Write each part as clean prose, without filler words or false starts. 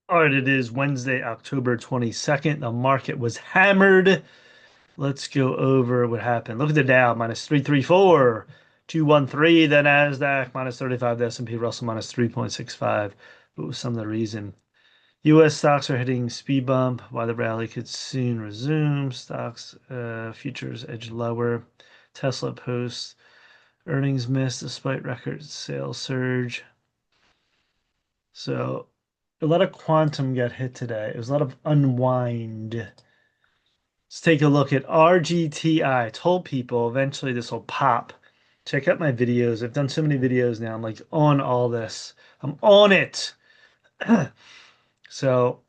All right, it is Wednesday, October 22nd. The market was hammered. Let's go over what happened. Look at the Dow, minus 334, 213. The Nasdaq, minus 35. The S&P Russell, minus 3.65. What was some of the reason? U.S. stocks are hitting speed bump while the rally could soon resume. Stocks futures edge lower. Tesla posts earnings missed despite record sales surge. So a lot of quantum got hit today. It was a lot of unwind. Let's take a look at RGTI. Told people eventually this will pop. Check out my videos. I've done so many videos now. I'm like on all this. I'm on it. So,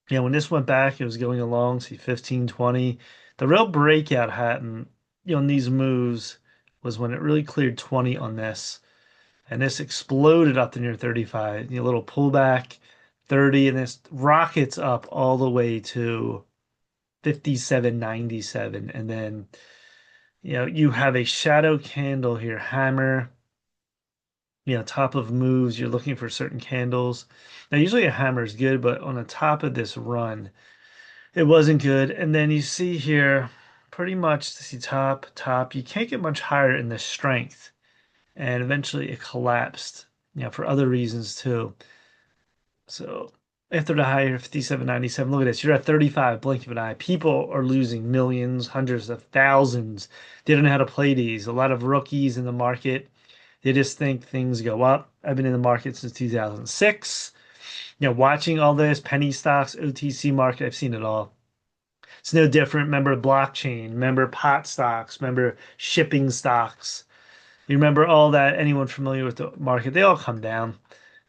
yeah, when this went back, it was going along, see 15, 20. The real breakout happened, on these moves was when it really cleared 20 on this. And this exploded up to near 35. A little pullback, 30, and this rockets up all the way to 57.97. And then, you have a shadow candle here, hammer, top of moves. You're looking for certain candles. Now, usually a hammer is good, but on the top of this run, it wasn't good. And then you see here, pretty much, see top, top. You can't get much higher in the strength. And eventually it collapsed, for other reasons too. So after the higher 57.97, look at this. You're at 35, blink of an eye. People are losing millions, hundreds of thousands. They don't know how to play these. A lot of rookies in the market, they just think things go up. I've been in the market since 2006. Watching all this, penny stocks, OTC market, I've seen it all. It's no different. Remember blockchain, remember pot stocks, remember shipping stocks. You remember all that, anyone familiar with the market, they all come down.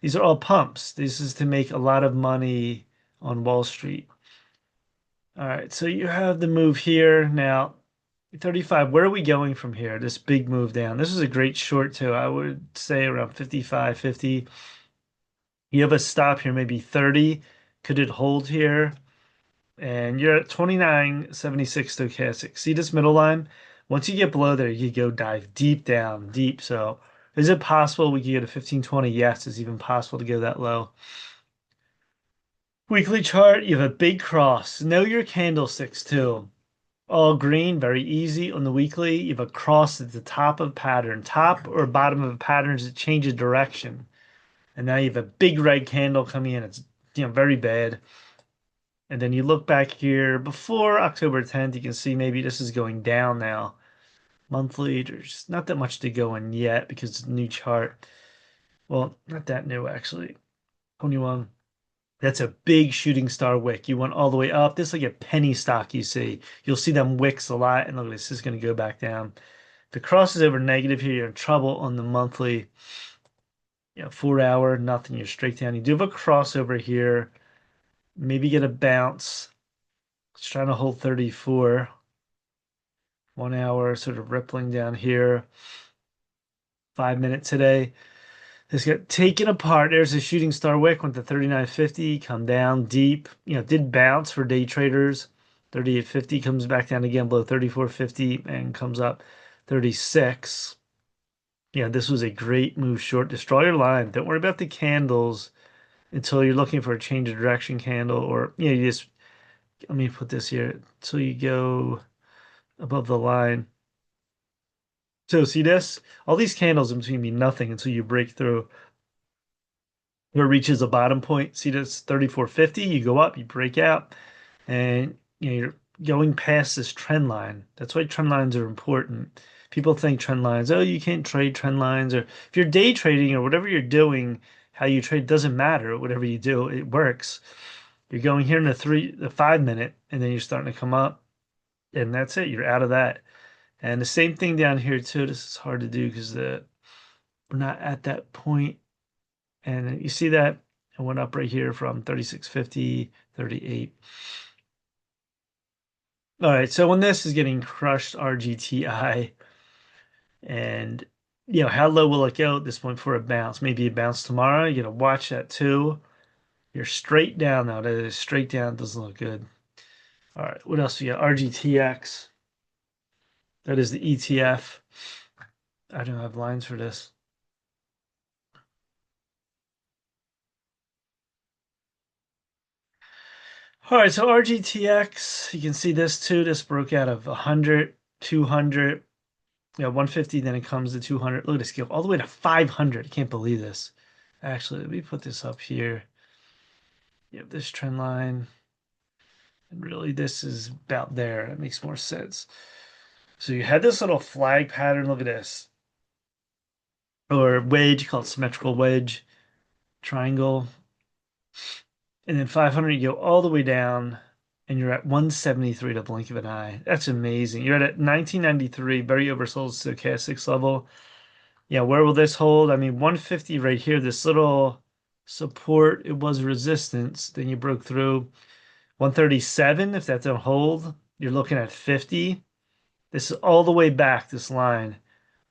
These are all pumps. This is to make a lot of money on Wall Street. All right, so you have the move here. Now, 35, where are we going from here? This big move down. This is a great short too. I would say around 55, 50. You have a stop here, maybe 30. Could it hold here? And you're at 29.76 stochastic. See this middle line? Once you get below there, you go dive deep down, deep. So is it possible we could get a 1520? Yes, it's even possible to go that low. Weekly chart, you have a big cross. Know your candlesticks too. All green, very easy. On the weekly, you have a cross at the top of pattern. Top or bottom of a pattern is it changes direction. And now you have a big red candle coming in. It's very bad. And then you look back here before October 10th, you can see maybe this is going down now. Monthly, there's not that much to go in yet because it's a new chart. Well, not that new actually. 21. That's a big shooting star wick. You went all the way up. This is like a penny stock you see. You'll see them wicks a lot. And look, this is going to go back down. If the cross is over negative here, you're in trouble on the monthly. 4 hour, nothing. You're straight down. You do have a crossover here. Maybe get a bounce. It's trying to hold 34. 1 hour sort of rippling down here. 5 minute today. This got taken apart. There's a shooting star wick, went to 39.50, come down deep. Did bounce for day traders. 38.50 comes back down again below 34.50 and comes up 36. This was a great move short. Destroy your line. Don't worry about the candles until you're looking for a change of direction candle or, you just, let me put this here until you go above the line. So see this? All these candles in between mean nothing until you break through where it reaches a bottom point. See this 34.50? You go up, you break out, and you're going past this trend line. That's why trend lines are important. People think trend lines, oh, you can't trade trend lines, or if you're day trading or whatever you're doing, how you trade doesn't matter. Whatever you do, it works. You're going here in the 5 minute, and then you're starting to come up, and that's it. You're out of that. And the same thing down here too. This is hard to do because we're not at that point. And you see that it went up right here from 36.50, 38. All right, so when this is getting crushed, RGTI, and how low will it go at this point for a bounce? Maybe a bounce tomorrow. You gotta watch that too. You're straight down now. That is straight down. Doesn't look good. All right, what else we got? RGTX. That is the ETF. I don't have lines for this. All right, so RGTX, you can see this too. This broke out of 100, 200, 150, then it comes to 200. Look at this go all the way to 500. I can't believe this. Actually, let me put this up here. You have this trend line, and really this is about there. That makes more sense. So you had this little flag pattern. Look at this. Or wedge, called symmetrical wedge, triangle. And then 500, you go all the way down, and you're at 173 to blink of an eye. That's amazing. You're at 1993, very oversold stochastics level. Yeah, where will this hold? I mean, 150 right here, this little support, it was resistance. Then you broke through 137. If that don't hold, you're looking at 50. This is all the way back, this line.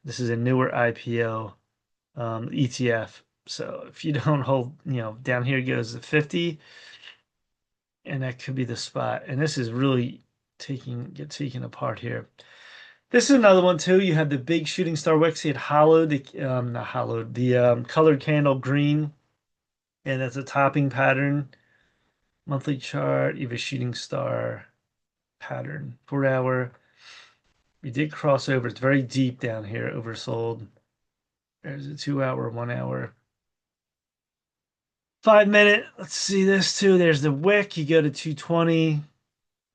This is a newer IPO ETF. So if you don't hold, down here goes to 50, and that could be the spot. And this is really get taken apart here. This is another one too. You had the big shooting star wicks. He had hollowed, not hollowed, the colored candle green, and that's a topping pattern. Monthly chart. You have a shooting star pattern. 4 hour. We did cross over. It's very deep down here. Oversold. There's a 2 hour, 1 hour. 5 minute. Let's see this too. There's the wick. You go to 220,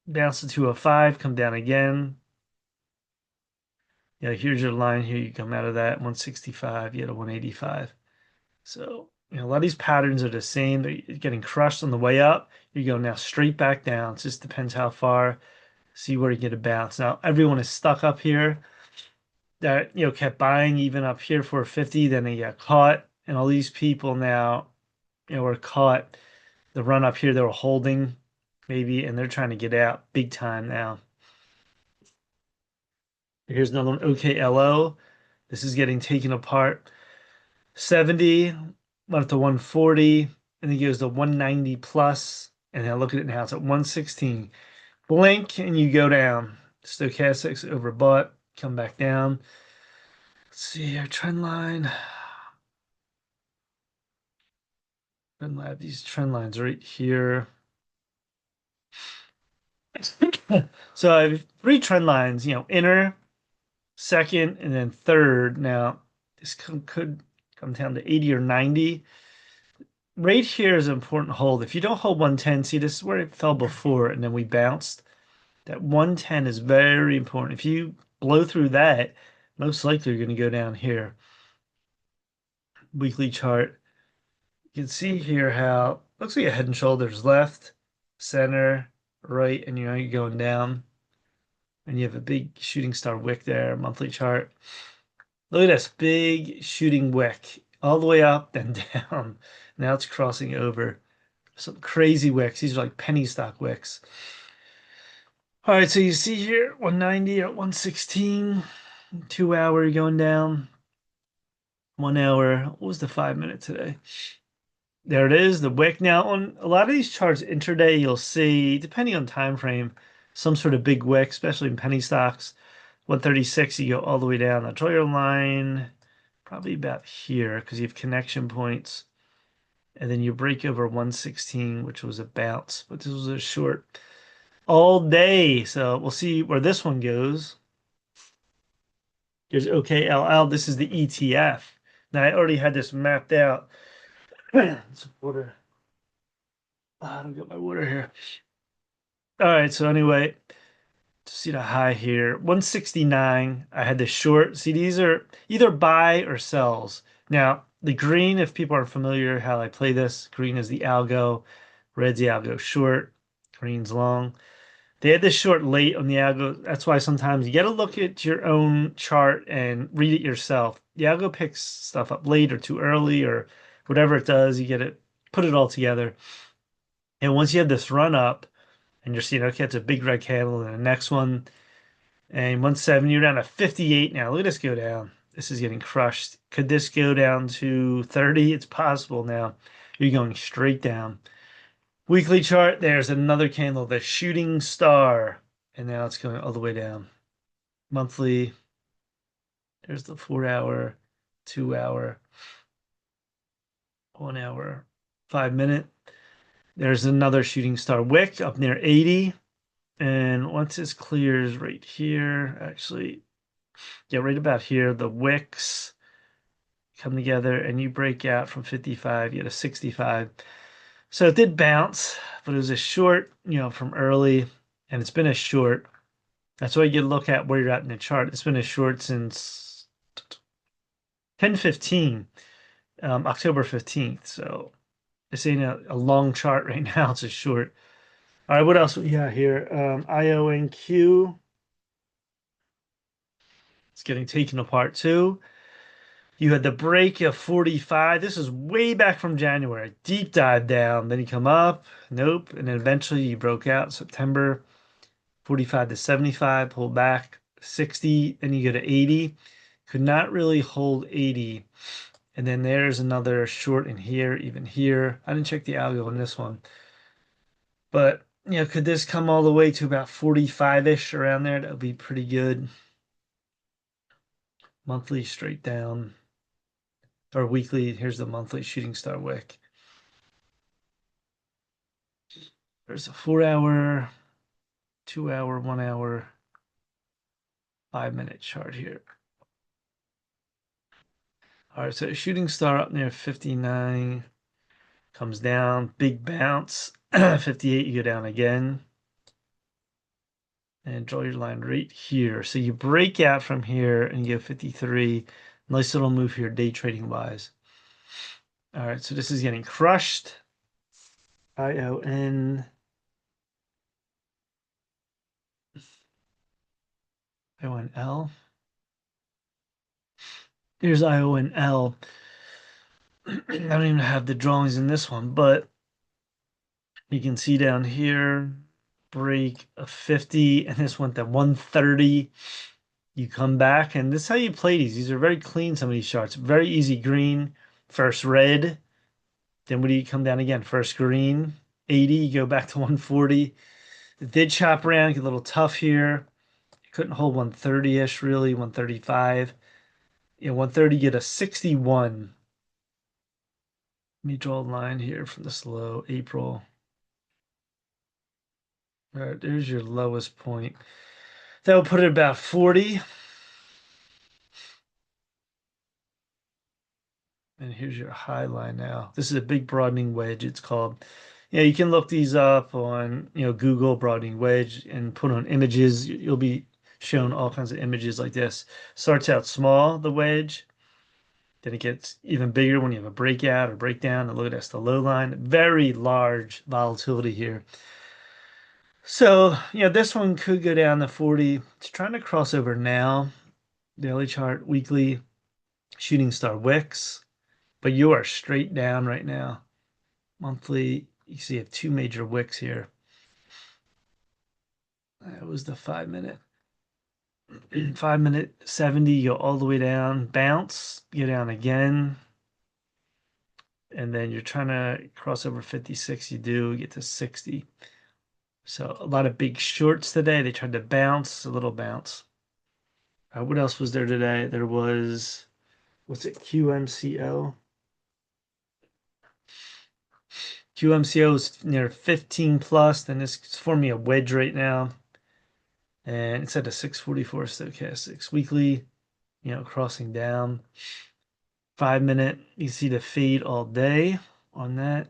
bounce to 205, come down again. Here's your line here. You come out of that 165, you had a 185. So, a lot of these patterns are the same. They're getting crushed on the way up. You go now straight back down. It just depends how far. See where you get a bounce. Now, everyone is stuck up here that, kept buying even up here for 50. Then they got caught. And all these people now, were caught. The run up here, they were holding maybe, and they're trying to get out big time now. Here's another one, OKLO. This is getting taken apart. 70, went up to 140, and then goes to 190 plus. And now look at it now, it's at 116. Blink and you go down. Stochastics overbought, come back down. Let's see our trend line. Trend line, these trend lines right here. So I have three trend lines, inner, second, and then third. Now, this could come down to 80 or 90. Right here is an important hold. If you don't hold 110, see, this is where it fell before, and then we bounced. That 110 is very important. If you blow through that, most likely you're going to go down here. Weekly chart. You can see here how looks like a head and shoulders left, center, right, and you're going down. And you have a big shooting star wick there, monthly chart. Look at this big shooting wick all the way up and down. Now it's crossing over. Some crazy wicks. These are like penny stock wicks. All right, so you see here 190 at 116, 2 hour going down, 1 hour. What was the 5 minute today? There it is, the wick. Now on a lot of these charts intraday, you'll see, depending on time frame, some sort of big wick, especially in penny stocks. 136, you go all the way down. Now draw your line probably about here because you have connection points. And then you break over 116, which was a bounce, but this was a short all day. So we'll see where this one goes. There's OKLL. This is the ETF. Now I already had this mapped out. Some water. I don't get my water here. All right. So anyway, see the high here, 169. I had the short. See, these are either buy or sells. Now the green, if people aren't familiar how I play this, green is the algo, red's the algo short, green's long. They had this short late on the algo. That's why sometimes you got to look at your own chart and read it yourself. The algo picks stuff up late or too early or whatever it does. You get to put it all together. And once you have this run up and you're seeing, okay, it's a big red candle, and the next one, and 170, you're down to 58 now. Look at this go down. This is getting crushed. Could this go down to 30? It's possible now. You're going straight down. Weekly chart, there's another candle, the shooting star. And now it's going all the way down. Monthly, there's the 4 hour, 2 hour, 1 hour, 5 minute. There's another shooting star wick up near 80. And once this clears right here, actually, yeah, right about here, the wicks come together and you break out from 55, you get a 65. So it did bounce, but it was a short, from early, and it's been a short. That's why you look at where you're at in the chart. It's been a short since 10:15, October 15th. So this ain't a long chart right now. It's a short. All right, what else we got here? IONQ. It's getting taken apart too. You had the break of 45. This is way back from January. Deep dive down. Then you come up. Nope. And then eventually you broke out September 45 to 75, pulled back 60, then you go to 80. Could not really hold 80. And then there's another short in here, even here. I didn't check the algo on this one. But, could this come all the way to about 45-ish around there? That would be pretty good. Monthly straight down. Or weekly, here's the monthly shooting star wick. There's a 4-hour, 2-hour, 1-hour, 5-minute chart here. All right, so shooting star up near 59 comes down, big bounce. 58, you go down again. And draw your line right here. So you break out from here and you go 53. Nice little move here, day trading wise. All right, so this is getting crushed. ION. IONL. Here's IONL. I don't even have the drawings in this one, but you can see down here, break a 50, and this went to 130. You come back, and this is how you play these. These are very clean, some of these charts. Very easy green, first red. Then what do you come down again? First green, 80, you go back to 140. It did chop around, get a little tough here. You couldn't hold 130-ish, really, 135. 130, get a 61. Let me draw a line here from this low, April. All right, there's your lowest point. That will put it about 40. And here's your high line now. This is a big broadening wedge, it's called. You can look these up on, Google broadening wedge and put on images. You'll be shown all kinds of images like this. Starts out small, the wedge. Then it gets even bigger when you have a breakout or breakdown. And look at that's the low line. Very large volatility here. So, this one could go down to 40. It's trying to cross over now. Daily chart, weekly, shooting star wicks. But you are straight down right now. Monthly, you see you have two major wicks here. That was the 5-minute. 5-minute 70, you go all the way down, bounce, go down again. And then you're trying to cross over 56, you do get to 60. So a lot of big shorts today. They tried to bounce, a little bounce. What else was there today? There was, what's it, QMCO? QMCO is near 15 plus, then it's forming a wedge right now. And it's at a 644 stochastics. Weekly, crossing down. 5-minute, you see the fade all day on that.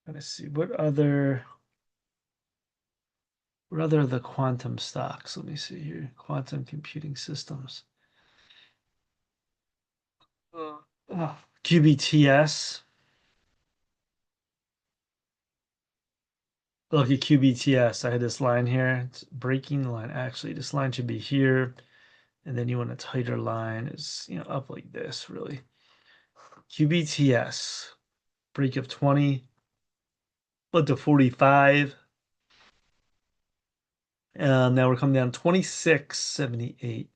Let's see, what other of the quantum stocks? Let me see here. Quantum computing systems. QBTS. Look at QBTS. I had this line here. It's breaking the line. Actually, this line should be here. And then you want a tighter line. Is up like this, really. QBTS. Break of 20. But to 45. Now we're coming down 26.78.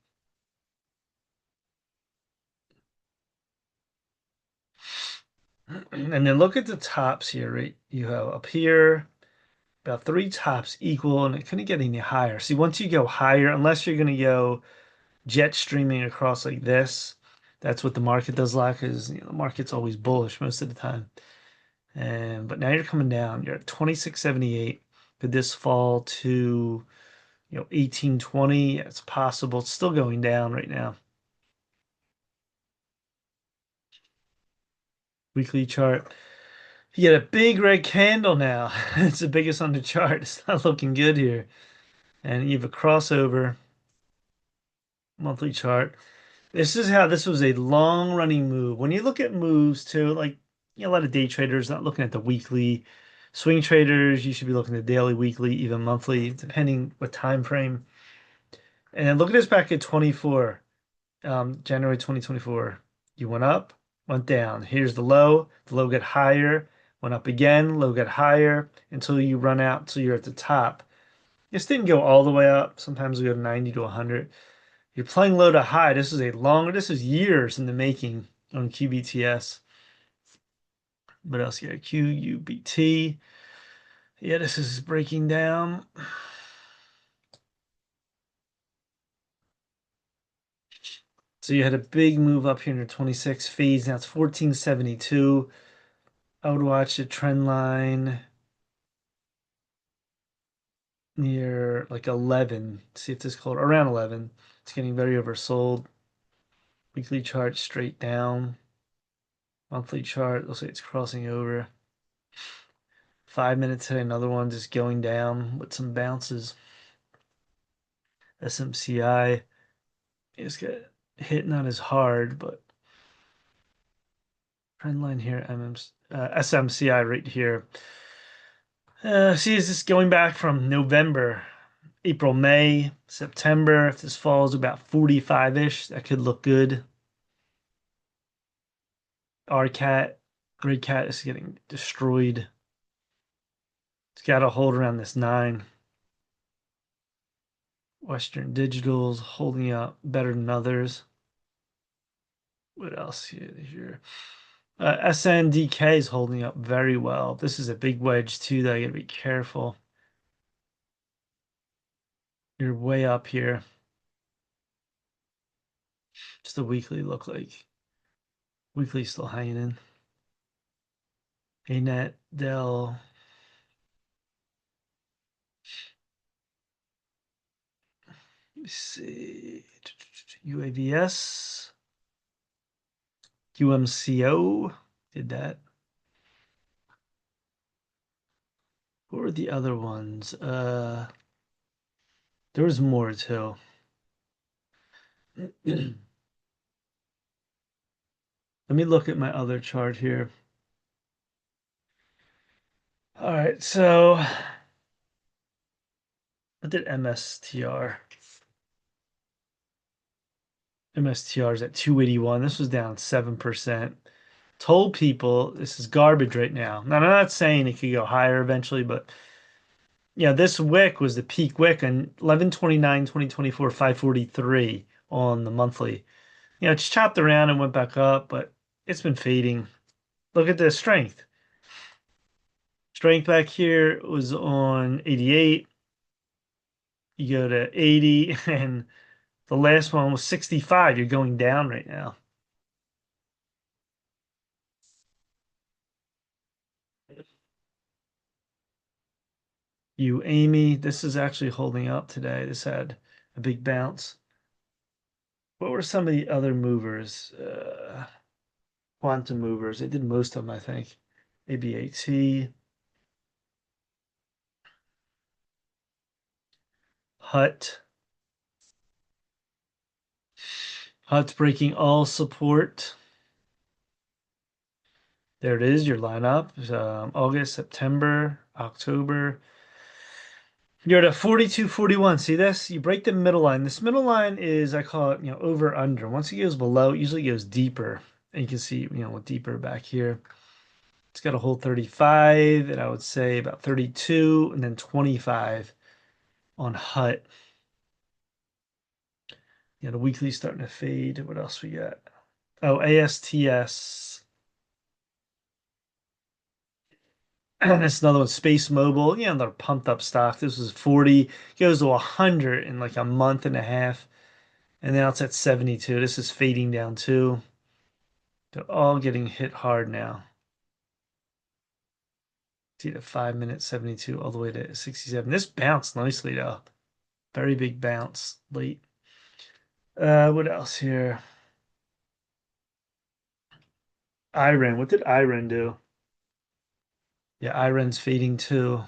And then look at the tops here, right? You have up here about 3 tops equal, and it couldn't get any higher. See, once you go higher, unless you're going to go jet streaming across like this, That's what the market does like, is the market's always bullish most of the time. And but now you're coming down. You're at 26.78. Could this fall to 18.20? It's possible. It's still going down right now. Weekly chart. You get a big red candle now. It's the biggest on the chart. It's not looking good here. And you have a crossover monthly chart. This is how this was a long running move. When you look at moves too, like a lot of day traders not looking at the weekly. Swing traders, you should be looking at daily, weekly, even monthly, depending what time frame. And look at this back at 24, January 2024. You went up, went down. Here's the low got higher, went up again, low got higher until you run out till you're at the top. This didn't go all the way up. Sometimes we go to 90 to 100. You're playing low to high. This is years in the making on QBTS. What else? Yeah, QUBT. Yeah, this is breaking down. So you had a big move up here in the 26 fees. Now it's 1472. I would watch the trend line near like 11. See if this cold around 11. It's getting very oversold. Weekly chart straight down. Monthly chart looks like it's crossing over. 5 minutes hit another one just going down with some bounces. SMCI is got hit not as hard, but trend line here, SMCI right here. See, is this going back from November, April, May, September? If this falls about 45-ish, that could look good. RCAT, Great Cat is getting destroyed. It's got a hold around this 9. Western Digital's holding up better than others. What else here? SNDK is holding up very well. This is a big wedge too that I gotta be careful. You're way up here. Just the weekly look like. Weekly still hanging in. ANET, Dell. Let me see. UAVS. UMCO. Did that. What were the other ones? There was more too. Let me look at my other chart here. All right, so what did MSTR? MSTR is at 281. This was down 7%. Told people this is garbage right now. Now, I'm not saying it could go higher eventually, but this wick was the peak wick on 11/29/2024, 543 on the monthly. It's chopped around and went back up, but it's been fading. Look at the strength. Strength back here was on 88. You go to 80, and the last one was 65. You're going down right now. Amy, this is actually holding up today. This had a big bounce. What were some of the other movers? Quantum movers. They did most of them, I think. ABAT, Hut. Hut's breaking all support. There it is, your lineup. August, September, October. You're at a 42.41. See this? You break the middle line. This middle line is, I call it, over under. Once it goes below, it usually goes deeper. And you can see, deeper back here. It's got a whole 35, and I would say about 32, and then 25 on Hut. The weekly's starting to fade. What else we got? Oh, ASTS. And that's another one, Space Mobile. They're pumped up stock. This was 40, goes to 100 in like a month and a half. And now it's at 72. This is fading down too. They're all getting hit hard now. See the 5 minute 72 all the way to 67. This bounced nicely though. Very big bounce late. What else here? Iron. What did Iron do? Yeah, Iron's fading too.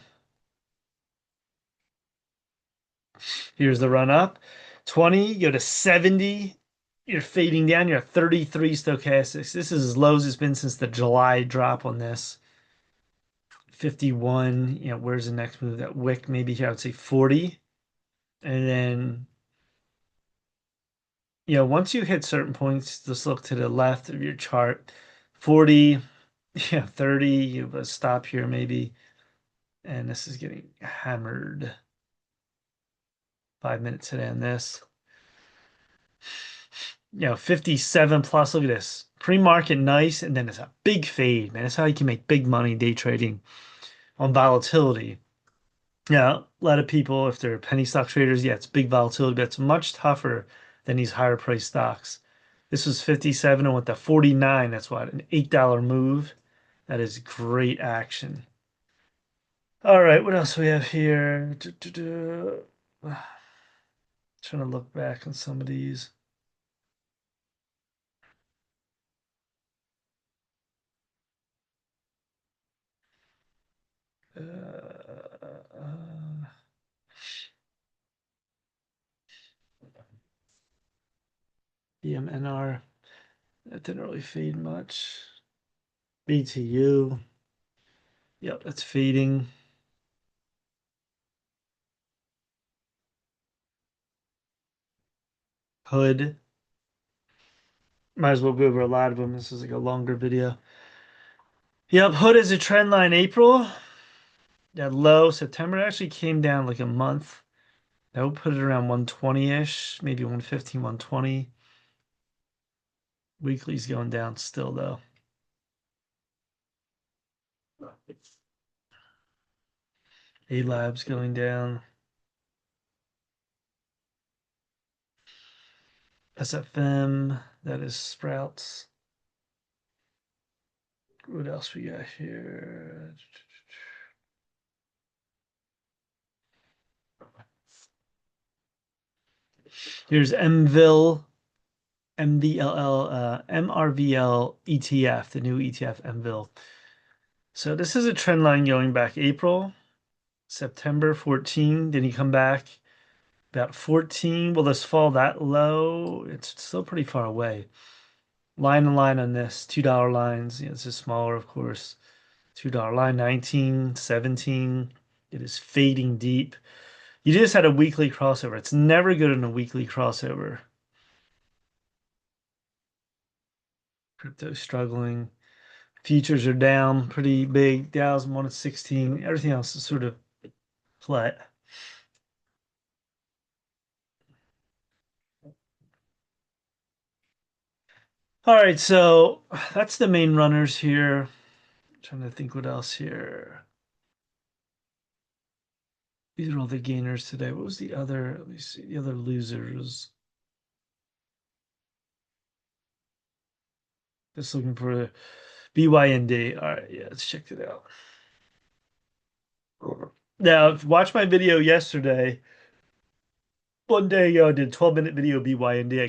Here's the run up. 20, you go to 70. You're fading down. You're at 33 stochastics. This is as low as it's been since the July drop on this. 51. Where's the next move? That wick, maybe here I would say 40. And then, once you hit certain points, just look to the left of your chart. 40, 30. You have a stop here maybe. And this is getting hammered. 5 minutes today on this. 57 plus. Look at this. Pre-market nice, and then it's a big fade, man. That's how you can make big money day trading on volatility. Yeah, a lot of people, if they're penny stock traders, yeah, it's big volatility, but it's much tougher than these higher price stocks. This was 57 and went to 49. That's what, an $8 move. That is great action. All right, what else we have here? Trying to look back on some of these. BMNR, that didn't really fade much. BTU, yep, that's fading. Hood, might as well go over a lot of them. This is like a longer video. Yep, Hood is a trend line April. That low September actually came down like a month. That would put it around 120-ish, maybe 115, 120. Weekly's going down still though. A Lab's going down. SFM, that is Sprouts. What else we got here? Here's MVIL, MVLL, MRVL ETF, the new ETF MVIL. So this is a trend line going back April, September 14. Did he come back about 14? Will this fall that low? It's still pretty far away. Line and line on this, $2 lines. This is smaller, of course. $2 line, 19, 17. It is fading deep. You just had a weekly crossover. It's never good in a weekly crossover. Crypto struggling. Futures are down pretty big. Dow's 116. Everything else is sort of flat. All right, so that's the main runners here. I'm trying to think what else here. These are all the gainers today. What was the other? Let me see. The other losers. Just looking for BYND. All right, yeah, let's check it out. Now, watch my video yesterday. One day ago, I did a 12-minute video BYND.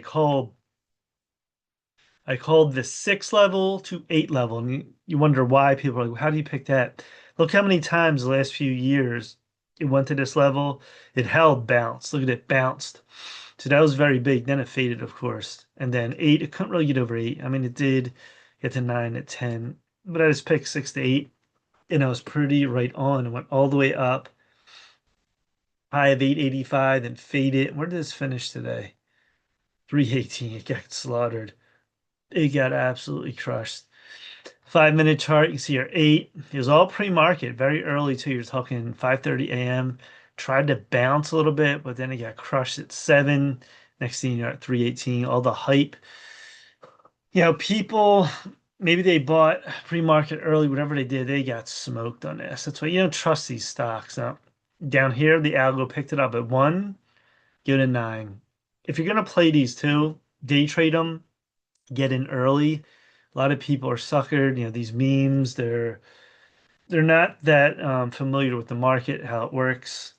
I called the 6 level to 8 level. And you wonder why people are like, how do you pick that? Look how many times the last few years it went to this level. It held, bounced. Look at it, bounced. So that was very big. Then it faded, of course. And then 8, it couldn't really get over 8. I mean, it did get to 9 at 10. But I just picked 6 to 8. And I was pretty right on. It went all the way up. High of 885, then faded. Where did this finish today? 318. It got slaughtered. It got absolutely crushed. 5 minute chart, you can see your 8. It was all pre-market, very early too. You're talking 5:30 a.m. Tried to bounce a little bit, but then it got crushed at 7. Next thing you're at 318. All the hype. People, maybe they bought pre-market early, whatever they did, they got smoked on this. That's why you don't trust these stocks. Now, down here, the algo picked it up at 1, give it a 9. If you're gonna play these two, day trade them, get in early. A lot of people are suckered. These memes, they're not that familiar with the market, how it works,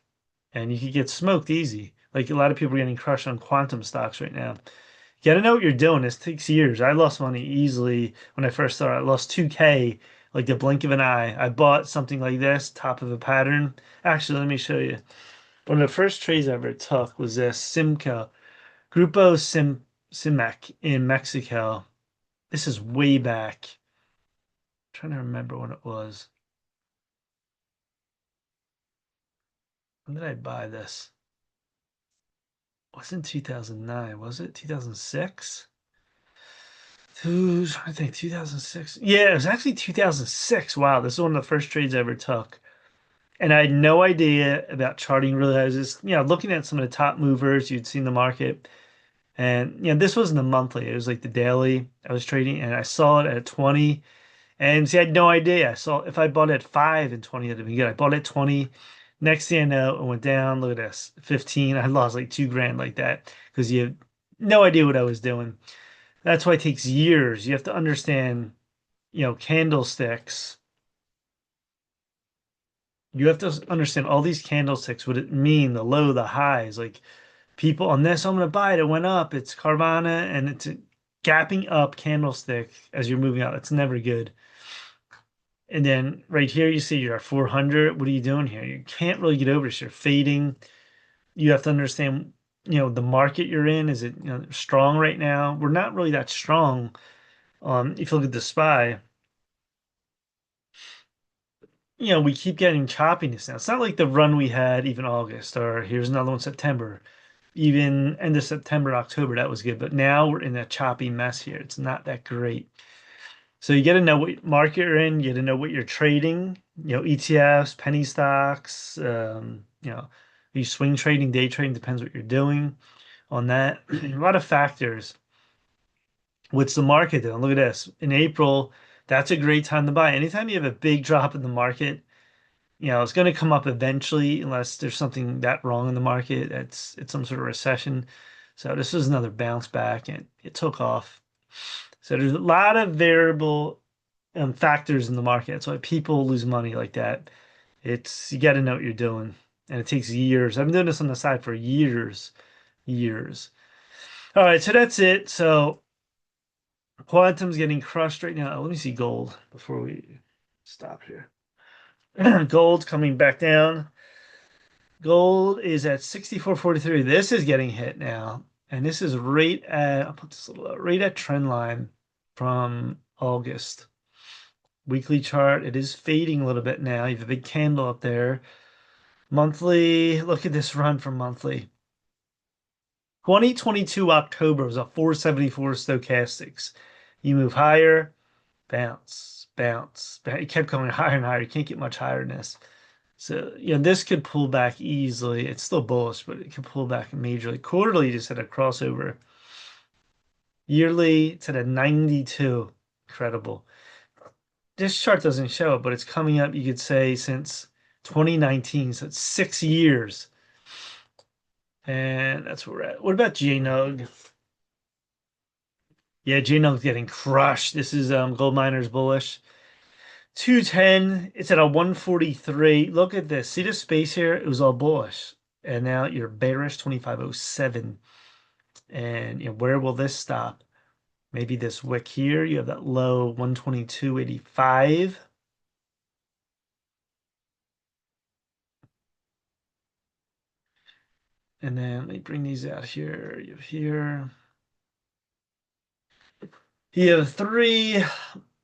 and you could get smoked easy. Like a lot of people are getting crushed on quantum stocks right now. You gotta know what you're doing. This takes years. I lost money easily when I first started. I lost 2K like the blink of an eye. I bought something like this, top of a pattern. Actually, let me show you. One of the first trades I ever took was this Simco, Simac in Mexico. This is way back. I'm trying to remember when it was. When did I buy this? It wasn't 2009, was it? 2006? I think 2006. Yeah, it was actually 2006. Wow, this is one of the first trades I ever took. And I had no idea about charting really. I was just, looking at some of the top movers you'd seen in the market. And, this wasn't the monthly, it was like the daily I was trading. And I saw it at 20. And see, I had no idea. I saw if I bought it at 5 and 20, that'd be good. I bought it at 20. Next thing I know, it went down. Look at this, 15. I lost like 2 grand like that because you have no idea what I was doing. That's why it takes years. You have to understand, candlesticks. You have to understand all these candlesticks, what it mean, the low, the highs. Like people on this, I'm gonna buy it. It went up. It's Carvana, and it's a gapping up candlestick as you're moving out. It's never good. And then right here, you see you're at 400. What are you doing here? You can't really get over this. You're fading. You have to understand, the market you're in. Is it, strong right now? We're not really that strong. If you look at the SPY, we keep getting choppiness now. It's not like the run we had even August, or here's another one September. Even end of September, October, that was good. But now we're in a choppy mess here. It's not that great. So you got to know what market you're in. You got to know what you're trading. ETFs, penny stocks. You swing trading, day trading, depends what you're doing on that. A lot of factors. What's the market doing? Look at this. In April, that's a great time to buy. Anytime you have a big drop in the market, it's going to come up eventually unless there's something that wrong in the market. It's some sort of recession. So this is another bounce back and it took off. So there's a lot of variable factors in the market. That's why people lose money like that. You got to know what you're doing, and it takes years. I've been doing this on the side for years, years. All right, so that's it. So quantum's getting crushed right now. Let me see gold before we stop here. Gold's coming back down. Gold is at 64.43. This is getting hit now. And this is right at, I'll put this a little right at trend line from August. Weekly chart, it is fading a little bit now. You have a big candle up there. Monthly, look at this run from monthly. 2022 October was a 474 stochastics. You move higher, bounce, bounce. It kept going higher and higher. You can't get much higher than this. So, this could pull back easily. It's still bullish, but it could pull back majorly. Quarterly just had a crossover. Yearly, it's at a 92. Incredible. This chart doesn't show it, but it's coming up, you could say, since 2019. So it's 6 years. And that's where we're at. What about JNUG? Yeah, JNUG's getting crushed. This is Gold Miners bullish. 210, it's at a 143. Look at this. See the space here? It was all bullish. And now you're bearish 2507. And where will this stop? Maybe this wick here. You have that low 122.85. And then let me bring these out here. You have here. You have three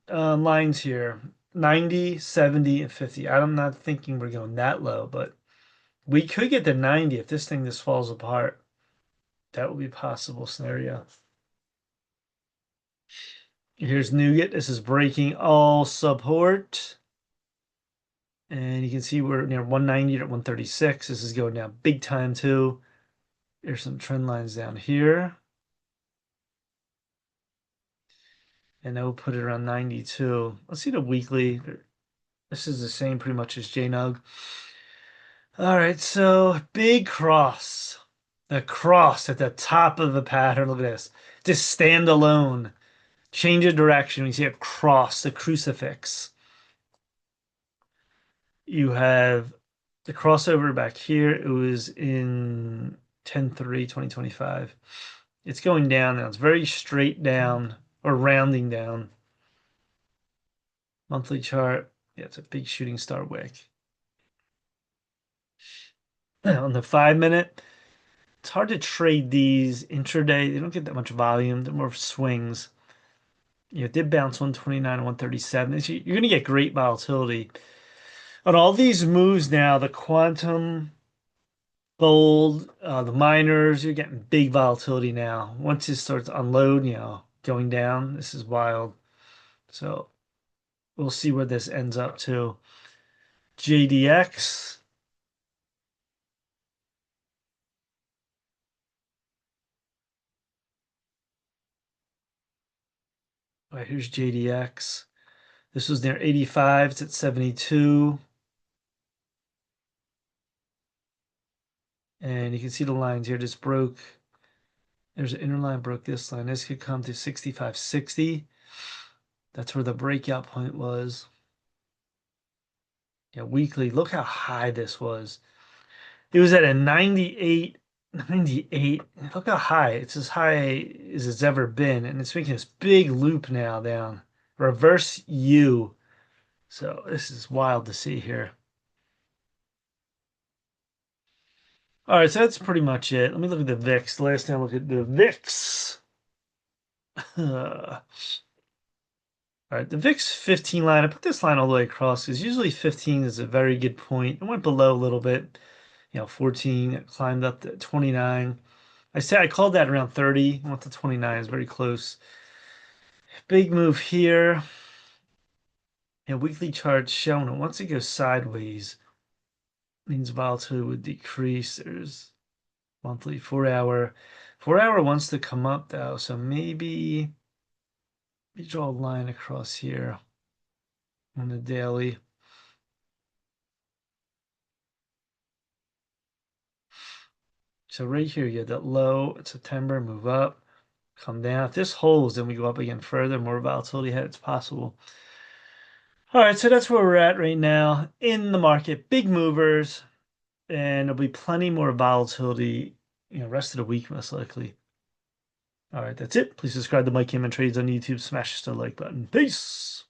lines here, 90, 70, and 50. I'm not thinking we're going that low, but we could get to 90 if this thing just falls apart. That would be a possible scenario. Here's Nougat. This is breaking all support. And you can see we're near 190 at 136. This is going down big time too. There's some trend lines down here. And that will put it around 92. Let's see the weekly. This is the same pretty much as JNUG. All right, so big cross. The cross at the top of the pattern. Look at this. Just stand alone. Change of direction. We see a cross, the crucifix. You have the crossover back here. It was in 10/3/2025. It's going down now. It's very straight down or rounding down. Monthly chart. Yeah, it's a big shooting star wick. On the 5 minute, it's hard to trade these intraday. They don't get that much volume. They're more of swings. It did bounce 129 and 137. You're going to get great volatility. On all these moves now, the quantum, gold, the miners, you're getting big volatility now. Once it starts to unload, going down, this is wild. So we'll see where this ends up to. JDX. All right, here's JDX. This was near 85. It's at 72. And you can see the lines here just broke. There's an inner line, broke this line. This could come to 65.60. That's where the breakout point was. Yeah, weekly. Look how high this was. It was at a 98. 98. Look how high. It's as high as it's ever been. And it's making this big loop now down. Reverse U. So this is wild to see here. All right, so that's pretty much it. Let me look at the VIX. Last time I looked at the VIX. All right, the VIX 15 line. I put this line all the way across because usually 15 is a very good point. It went below a little bit. 14, it climbed up to 29. I called that around 30. Went to 29. Is very close. Big move here. Weekly chart showing it. Once it goes sideways, means volatility would decrease. There's monthly 4 hour. 4 hour wants to come up though, so maybe we draw a line across here on the daily. So right here, you have that low in September, move up, come down. If this holds, then we go up again further, more volatility ahead, it's possible. All right, so that's where we're at right now in the market. Big movers, and there'll be plenty more volatility, rest of the week, most likely. All right, that's it. Please subscribe to Mike Heyman Trades on YouTube. Smash the like button. Peace.